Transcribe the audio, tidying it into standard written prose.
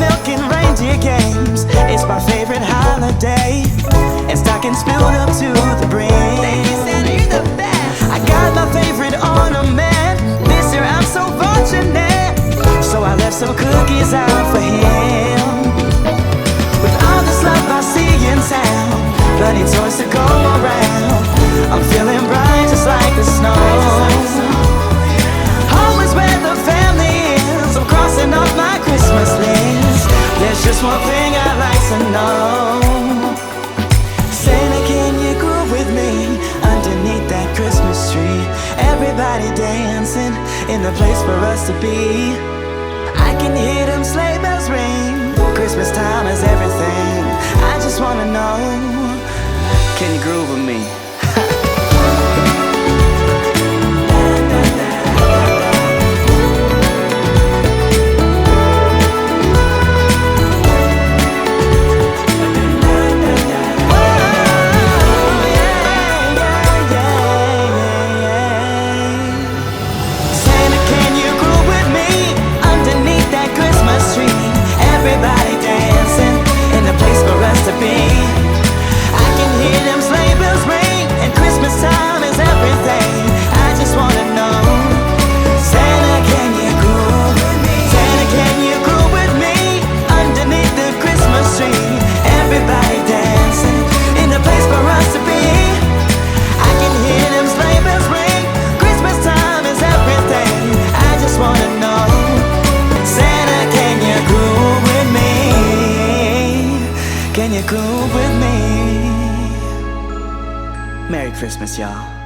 milk and reindeer games. It's my favorite holiday, and stockings filled up to the brim. Thank you, Santa, you're the best. I got my favorite ornament. This year I'm so fortunate, so I left some cookies out for him. With all this love I see in town, plenty toys to go around, I'm feeling bright just like the snow. Home is where the family is. I'm crossing off my Christmas list. There's just one thing I'd like to know. Santa, can you groove with me underneath that Christmas tree? Everybody dancing in the place for us to be. I can hear them sleigh bells ring. Christmas time is everything. I just wanna know, can you groove with me? Everybody dancing in the place for us to be. I can hear them sleigh bells ring, and Christmas time is everything. I just wanna know, Santa, can you groove with me? Santa, can you groove with me underneath the Christmas tree? Everybody dancing in the place for us to be. I can hear them sleigh bells ring. Christmas time is everything. I just wanna know, Santa, can you groove with me? Can you groove with me? Merry Christmas, y'all.